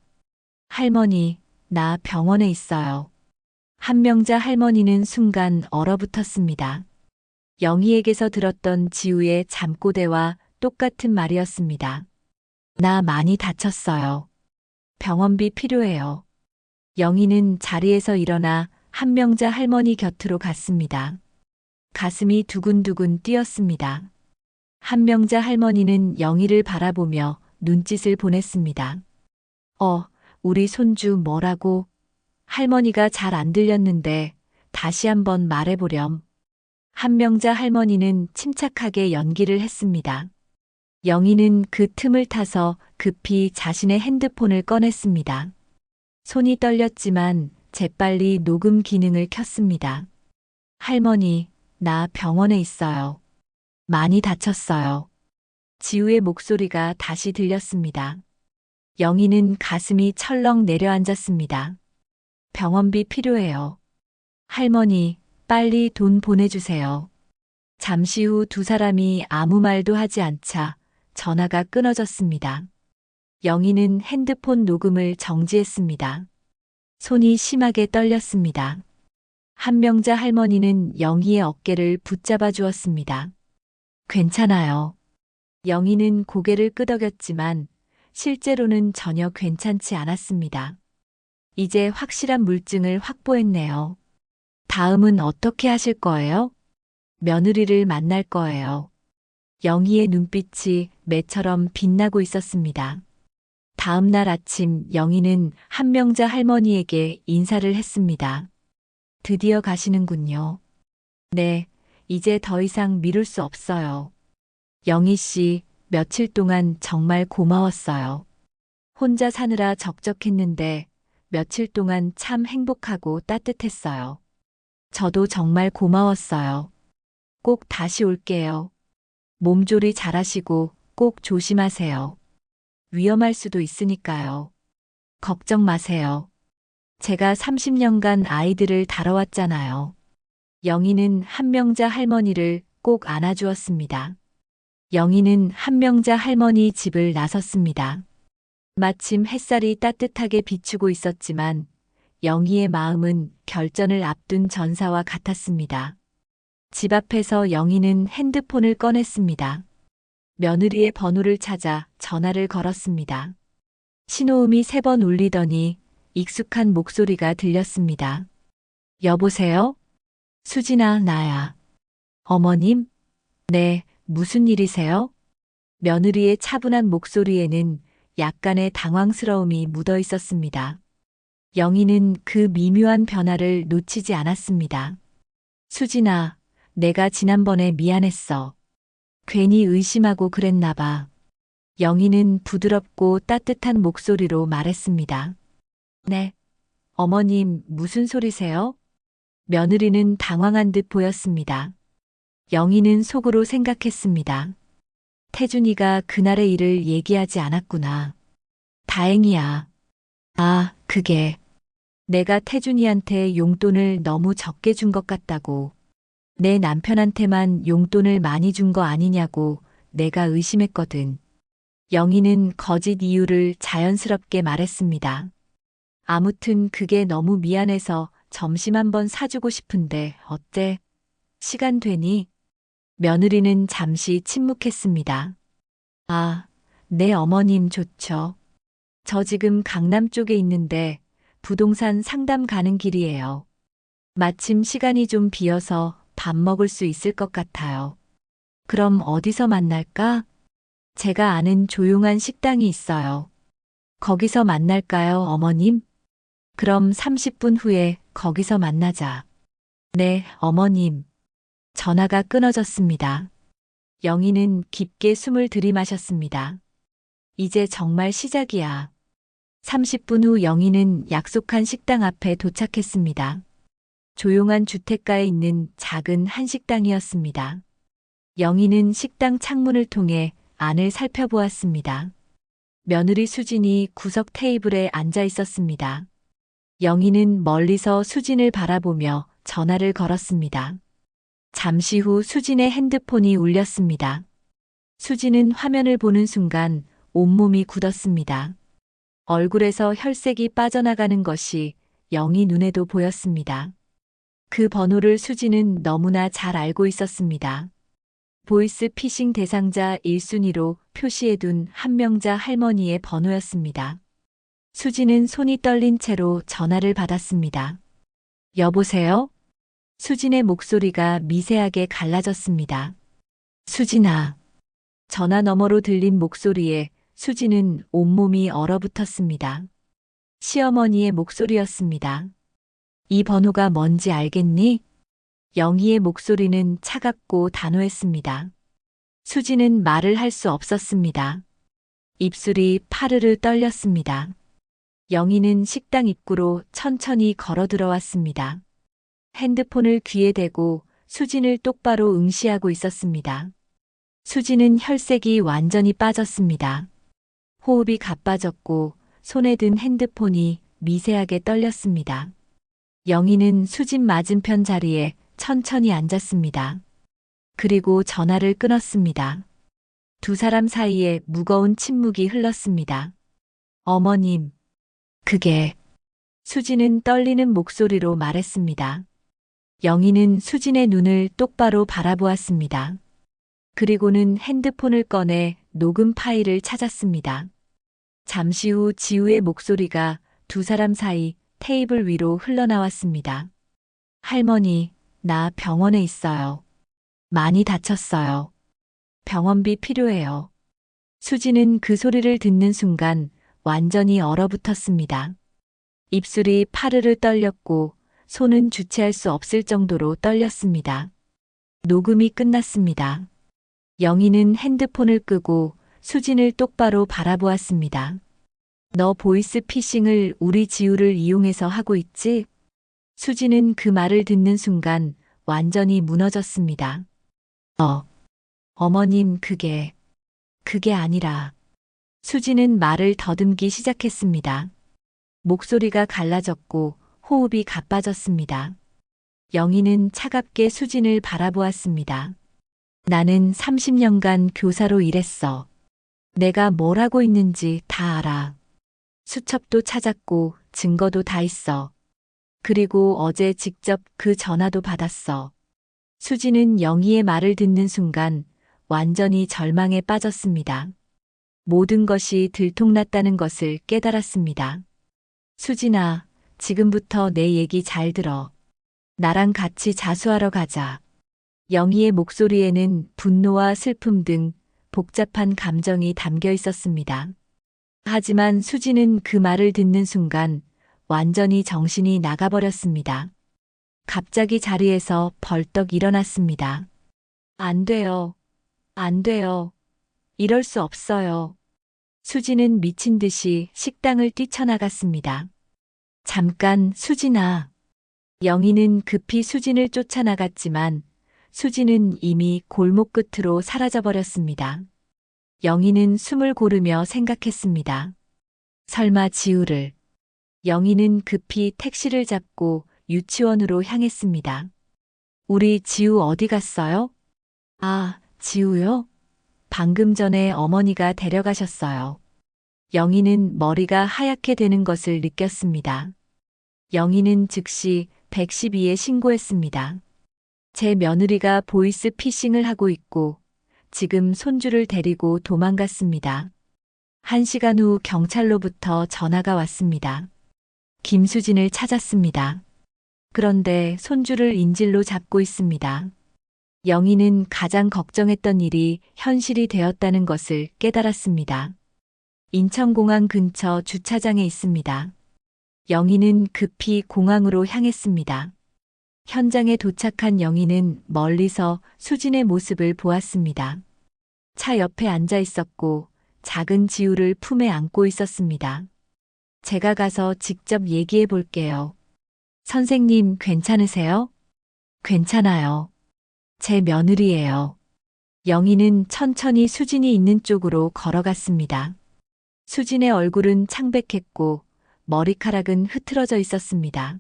A: 할머니, 나 병원에 있어요. 한명자 할머니는 순간 얼어붙었습니다. 영희에게서 들었던 지우의 잠꼬대와 똑같은 말이었습니다. 나 많이 다쳤어요. 병원비 필요해요. 영희는 자리에서 일어나 한명자 할머니 곁으로 갔습니다. 가슴이 두근두근 뛰었습니다. 한명자 할머니는 영희를 바라보며 눈짓을 보냈습니다. 우리 손주 뭐라고? 할머니가 잘 안 들렸는데 다시 한번 말해보렴. 한명자 할머니는 침착하게 연기를 했습니다. 영희는 그 틈을 타서 급히 자신의 핸드폰을 꺼냈습니다. 손이 떨렸지만 재빨리 녹음 기능을 켰습니다. 할머니, 나 병원에 있어요. 많이 다쳤어요. 지우의 목소리가 다시 들렸습니다. 영희는 가슴이 철렁 내려앉았습니다. 병원비 필요해요. 할머니, 빨리 돈 보내주세요. 잠시 후 두 사람이 아무 말도 하지 않자 전화가 끊어졌습니다. 영희는 핸드폰 녹음을 정지했습니다. 손이 심하게 떨렸습니다. 한명자 할머니는 영희의 어깨를 붙잡아 주었습니다. 괜찮아요. 영희는 고개를 끄덕였지만 실제로는 전혀 괜찮지 않았습니다. 이제 확실한 물증을 확보했네요. 다음은 어떻게 하실 거예요? 며느리를 만날 거예요. 영희의 눈빛이 매처럼 빛나고 있었습니다. 다음 날 아침 영희는 한명자 할머니에게 인사를 했습니다. 드디어 가시는군요. 네, 이제 더 이상 미룰 수 없어요. 영희 씨, 며칠 동안 정말 고마웠어요. 혼자 사느라 적적했는데 며칠 동안 참 행복하고 따뜻했어요. 저도 정말 고마웠어요. 꼭 다시 올게요. 몸조리 잘하시고 꼭 조심하세요. 위험할 수도 있으니까요. 걱정 마세요. 제가 30년간 아이들을 다뤄왔잖아요. 영희는 한명자 할머니를 꼭 안아주었습니다. 영희는 한명자 할머니 집을 나섰습니다. 마침 햇살이 따뜻하게 비추고 있었지만 영희의 마음은 결전을 앞둔 전사와 같았습니다. 집 앞에서 영희는 핸드폰을 꺼냈습니다. 며느리의 번호를 찾아 전화를 걸었습니다. 신호음이 3번 울리더니 익숙한 목소리가 들렸습니다. 여보세요? 수진아, 나야. 어머님? 네, 무슨 일이세요? 며느리의 차분한 목소리에는 약간의 당황스러움이 묻어 있었습니다. 영희는 그 미묘한 변화를 놓치지 않았습니다. 수진아, 내가 지난번에 미안했어. 괜히 의심하고 그랬나 봐. 영희는 부드럽고 따뜻한 목소리로 말했습니다. 네. 어머님, 무슨 소리세요? 며느리는 당황한 듯 보였습니다. 영희는 속으로 생각했습니다. 태준이가 그날의 일을 얘기하지 않았구나. 다행이야. 아, 그게 내가 태준이한테 용돈을 너무 적게 준 것 같다고. 내 남편한테만 용돈을 많이 준 거 아니냐고 내가 의심했거든. 영희는 거짓 이유를 자연스럽게 말했습니다. 아무튼 그게 너무 미안해서 점심 한번 사주고 싶은데 어때? 시간 되니? 며느리는 잠시 침묵했습니다. 아, 네 어머님 좋죠. 저 지금 강남 쪽에 있는데 부동산 상담 가는 길이에요. 마침 시간이 좀 비어서 밥 먹을 수 있을 것 같아요. 그럼 어디서 만날까? 제가 아는 조용한 식당이 있어요. 거기서 만날까요, 어머님? 그럼 30분 후에 거기서 만나자. 네, 어머님. 전화가 끊어졌습니다. 영희는 깊게 숨을 들이마셨습니다. 이제 정말 시작이야. 30분 후 영희는 약속한 식당 앞에 도착했습니다. 조용한 주택가에 있는 작은 한식당이었습니다. 영희는 식당 창문을 통해 안을 살펴보았습니다. 며느리 수진이 구석 테이블에 앉아 있었습니다. 영희는 멀리서 수진을 바라보며 전화를 걸었습니다. 잠시 후 수진의 핸드폰이 울렸습니다. 수진은 화면을 보는 순간 온몸이 굳었습니다. 얼굴에서 혈색이 빠져나가는 것이 영희 눈에도 보였습니다. 그 번호를 수진은 너무나 잘 알고 있었습니다. 보이스 피싱 대상자 1순위로 표시해둔 한명자 할머니의 번호였습니다. 수진은 손이 떨린 채로 전화를 받았습니다. 여보세요? 수진의 목소리가 미세하게 갈라졌습니다. 수진아. 전화 너머로 들린 목소리에 수진은 온몸이 얼어붙었습니다. 시어머니의 목소리였습니다. 이 번호가 뭔지 알겠니? 영희의 목소리는 차갑고 단호했습니다. 수진은 말을 할 수 없었습니다. 입술이 파르르 떨렸습니다. 영희는 식당 입구로 천천히 걸어 들어왔습니다. 핸드폰을 귀에 대고 수진을 똑바로 응시하고 있었습니다. 수진은 혈색이 완전히 빠졌습니다. 호흡이 가빠졌고 손에 든 핸드폰이 미세하게 떨렸습니다. 영희는 수진 맞은편 자리에 천천히 앉았습니다. 그리고 전화를 끊었습니다. 두 사람 사이에 무거운 침묵이 흘렀습니다. 어머님, 그게 수진은 떨리는 목소리로 말했습니다. 영희는 수진의 눈을 똑바로 바라보았습니다. 그리고는 핸드폰을 꺼내 녹음 파일을 찾았습니다. 잠시 후 지우의 목소리가 두 사람 사이 테이블 위로 흘러나왔습니다. 할머니, 나 병원에 있어요. 많이 다쳤어요. 병원비 필요해요. 수지는 그 소리를 듣는 순간 완전히 얼어붙었습니다. 입술이 파르르 떨렸고 손은 주체할 수 없을 정도로 떨렸습니다. 녹음이 끝났습니다. 영희는 핸드폰을 끄고 수진을 똑바로 바라보았습니다. 너 보이스 피싱을 우리 지우를 이용해서 하고 있지? 수진은 그 말을 듣는 순간 완전히 무너졌습니다. 어머님 그게 아니라. 수진은 말을 더듬기 시작했습니다. 목소리가 갈라졌고 호흡이 가빠졌습니다. 영희는 차갑게 수진을 바라보았습니다. 나는 30년간 교사로 일했어. 내가 뭘 하고 있는지 다 알아. 수첩도 찾았고 증거도 다 있어. 그리고 어제 직접 그 전화도 받았어. 수진은 영희의 말을 듣는 순간 완전히 절망에 빠졌습니다. 모든 것이 들통났다는 것을 깨달았습니다. 수진아, 지금부터 내 얘기 잘 들어. 나랑 같이 자수하러 가자. 영희의 목소리에는 분노와 슬픔 등 복잡한 감정이 담겨 있었습니다. 하지만 수진은 그 말을 듣는 순간 완전히 정신이 나가버렸습니다. 갑자기 자리에서 벌떡 일어났습니다. 안 돼요. 안 돼요. 이럴 수 없어요. 수진은 미친 듯이 식당을 뛰쳐나갔습니다. 잠깐, 수진아. 영희는 급히 수진을 쫓아나갔지만 수진은 이미 골목 끝으로 사라져버렸습니다. 영희는 숨을 고르며 생각했습니다. 설마 지우를. 영희는 급히 택시를 잡고 유치원으로 향했습니다. 우리 지우 어디 갔어요? 아, 지우요? 방금 전에 어머니가 데려가셨어요. 영희는 머리가 하얗게 되는 것을 느꼈습니다. 영희는 즉시 112에 신고했습니다. 제 며느리가 보이스 피싱을 하고 있고 지금 손주를 데리고 도망갔습니다. 1시간 후 경찰로부터 전화가 왔습니다. 김수진을 찾았습니다. 그런데 손주를 인질로 잡고 있습니다. 영희는 가장 걱정했던 일이 현실이 되었다는 것을 깨달았습니다. 인천공항 근처 주차장에 있습니다. 영희는 급히 공항으로 향했습니다. 현장에 도착한 영희는 멀리서 수진의 모습을 보았습니다. 차 옆에 앉아 있었고 작은 지우를 품에 안고 있었습니다. 제가 가서 직접 얘기해 볼게요. 선생님 괜찮으세요? 괜찮아요. 제 며느리예요. 영희는 천천히 수진이 있는 쪽으로 걸어갔습니다. 수진의 얼굴은 창백했고 머리카락은 흐트러져 있었습니다.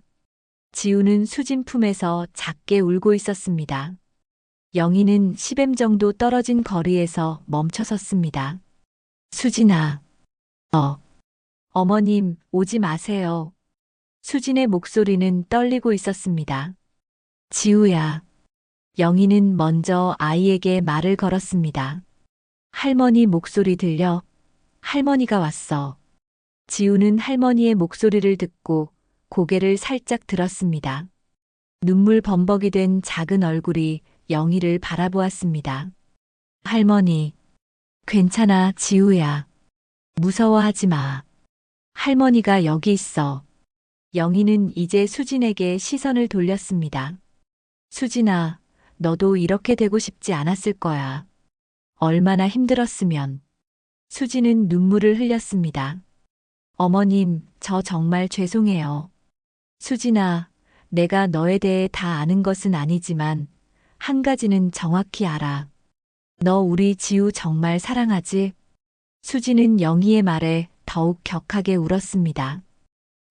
A: 지우는 수진 품에서 작게 울고 있었습니다. 영희는 10m 정도 떨어진 거리에서 멈춰섰습니다. 수진아, 어머님, 오지 마세요. 수진의 목소리는 떨리고 있었습니다. 지우야. 영희는 먼저 아이에게 말을 걸었습니다. 할머니 목소리 들려? 할머니가 왔어. 지우는 할머니의 목소리를 듣고 고개를 살짝 들었습니다. 눈물 범벅이 된 작은 얼굴이 영희를 바라보았습니다. 할머니, 괜찮아, 지우야. 무서워하지 마. 할머니가 여기 있어. 영희는 이제 수진에게 시선을 돌렸습니다. 수진아, 너도 이렇게 되고 싶지 않았을 거야. 얼마나 힘들었으면. 수진은 눈물을 흘렸습니다. 어머님, 저 정말 죄송해요. 수진아, 내가 너에 대해 다 아는 것은 아니지만 한 가지는 정확히 알아. 너 우리 지우 정말 사랑하지? 수진은 영희의 말에 더욱 격하게 울었습니다.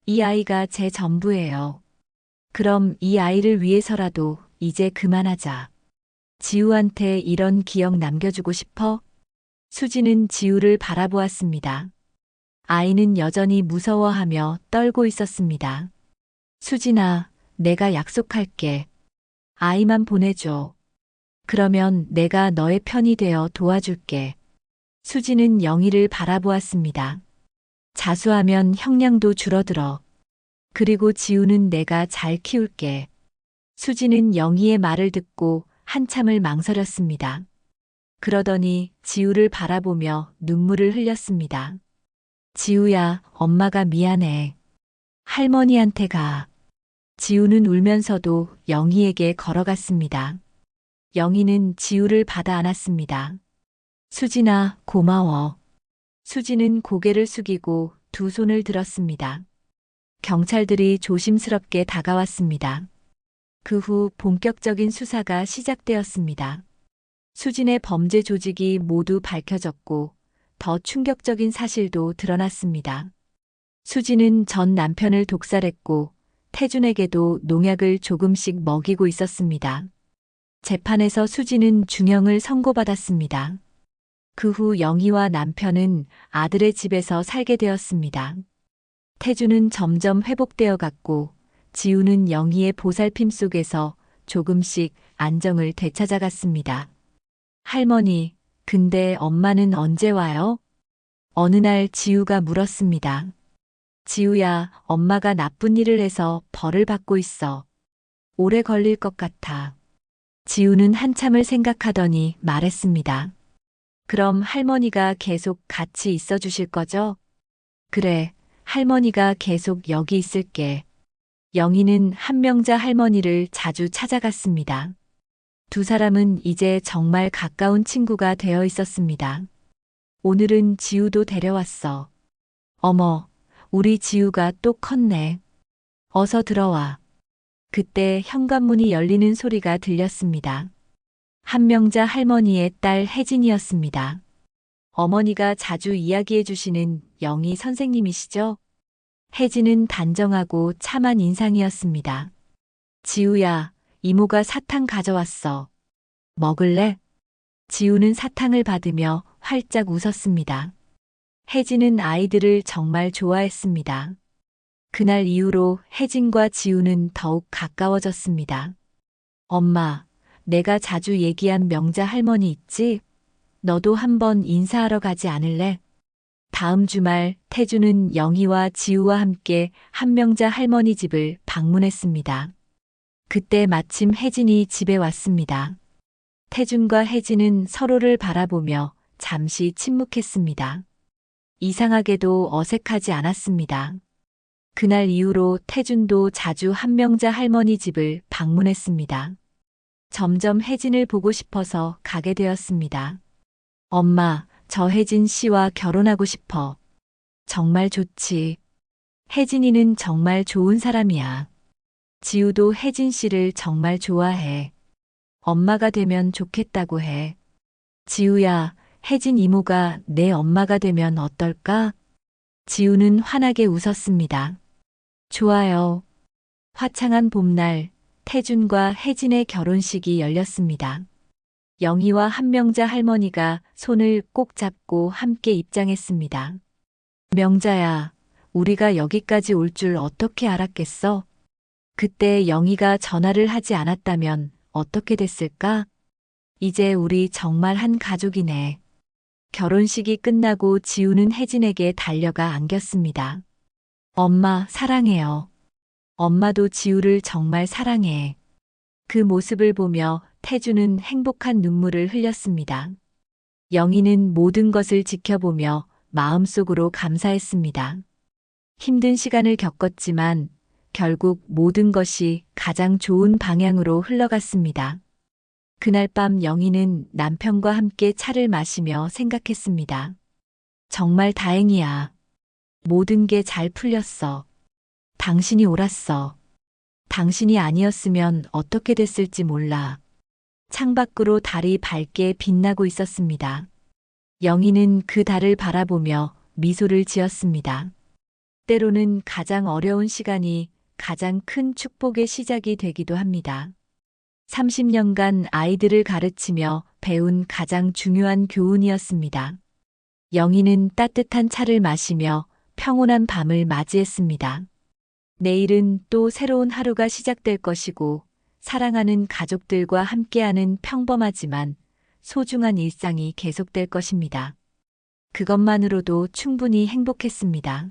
A: 이 아이가 제 전부예요. 그럼 이 아이를 위해서라도 이제 그만하자. 지우한테 이런 기억 남겨주고 싶어? 수진은 지우를 바라보았습니다. 아이는 여전히 무서워하며 떨고 있었습니다. 수진아, 내가 약속할게. 아이만 보내줘. 그러면 내가 너의 편이 되어 도와줄게. 수진은 영희를 바라보았습니다. 자수하면 형량도 줄어들어. 그리고 지우는 내가 잘 키울게. 수진은 영희의 말을 듣고 한참을 망설였습니다. 그러더니 지우를 바라보며 눈물을 흘렸습니다. 지우야, 엄마가 미안해. 할머니한테 가. 지우는 울면서도 영희에게 걸어갔습니다. 영희는 지우를 받아 안았습니다. 수진아, 고마워. 수진은 고개를 숙이고 두 손을 들었습니다. 경찰들이 조심스럽게 다가왔습니다. 그 후 본격적인 수사가 시작되었습니다. 수진의 범죄 조직이 모두 밝혀졌고 더 충격적인 사실도 드러났습니다. 수진은 전 남편을 독살했고 태준에게도 농약을 조금씩 먹이고 있었습니다. 재판에서 수진은 중형을 선고받았습니다. 그 후 영희와 남편은 아들의 집에서 살게 되었습니다. 태준은 점점 회복되어 갔고 지우는 영희의 보살핌 속에서 조금씩 안정을 되찾아갔습니다. 할머니, 근데 엄마는 언제 와요? 어느 날 지우가 물었습니다. 지우야, 엄마가 나쁜 일을 해서 벌을 받고 있어. 오래 걸릴 것 같아. 지우는 한참을 생각하더니 말했습니다. 그럼 할머니가 계속 같이 있어 주실 거죠? 그래, 할머니가 계속 여기 있을게. 영희는 한명자 할머니를 자주 찾아갔습니다. 두 사람은 이제 정말 가까운 친구가 되어 있었습니다. 오늘은 지우도 데려왔어. 어머, 우리 지우가 또 컸네. 어서 들어와. 그때 현관문이 열리는 소리가 들렸습니다. 한명자 할머니의 딸 혜진이었습니다. 어머니가 자주 이야기해 주시는 영희 선생님이시죠? 혜진은 단정하고 참한 인상이었습니다. 지우야, 이모가 사탕 가져왔어. 먹을래? 지우는 사탕을 받으며 활짝 웃었습니다. 혜진은 아이들을 정말 좋아했습니다. 그날 이후로 혜진과 지우는 더욱 가까워졌습니다. 엄마, 내가 자주 얘기한 명자 할머니 있지? 너도 한번 인사하러 가지 않을래? 다음 주말 태주는 영희와 지우와 함께 한명자 할머니 집을 방문했습니다. 그때 마침 혜진이 집에 왔습니다. 태준과 혜진은 서로를 바라보며 잠시 침묵했습니다. 이상하게도 어색하지 않았습니다. 그날 이후로 태준도 자주 한명자 할머니 집을 방문했습니다. 점점 혜진을 보고 싶어서 가게 되었습니다. 엄마, 저 혜진 씨와 결혼하고 싶어. 정말 좋지. 혜진이는 정말 좋은 사람이야. 지우도 혜진 씨를 정말 좋아해. 엄마가 되면 좋겠다고 해. 지우야, 혜진 이모가 내 엄마가 되면 어떨까? 지우는 환하게 웃었습니다. 좋아요. 화창한 봄날, 태준과 혜진의 결혼식이 열렸습니다. 영희와 한명자 할머니가 손을 꼭 잡고 함께 입장했습니다. 명자야, 우리가 여기까지 올 줄 어떻게 알았겠어? 그때 영희가 전화를 하지 않았다면 어떻게 됐을까? 이제 우리 정말 한 가족이네. 결혼식이 끝나고 지우는 혜진에게 달려가 안겼습니다. 엄마, 사랑해요. 엄마도 지우를 정말 사랑해. 그 모습을 보며 태주는 행복한 눈물을 흘렸습니다. 영희는 모든 것을 지켜보며 마음속으로 감사했습니다. 힘든 시간을 겪었지만 결국 모든 것이 가장 좋은 방향으로 흘러갔습니다. 그날 밤 영희는 남편과 함께 차를 마시며 생각했습니다. 정말 다행이야. 모든 게 잘 풀렸어. 당신이 옳았어. 당신이 아니었으면 어떻게 됐을지 몰라. 창밖으로 달이 밝게 빛나고 있었습니다. 영희는 그 달을 바라보며 미소를 지었습니다. 때로는 가장 어려운 시간이 가장 큰 축복의 시작이 되기도 합니다. 30년간 아이들을 가르치며 배운 가장 중요한 교훈이었습니다. 영희는 따뜻한 차를 마시며 평온한 밤을 맞이했습니다. 내일은 또 새로운 하루가 시작될 것이고 사랑하는 가족들과 함께하는 평범하지만 소중한 일상이 계속될 것입니다. 그것만으로도 충분히 행복했습니다.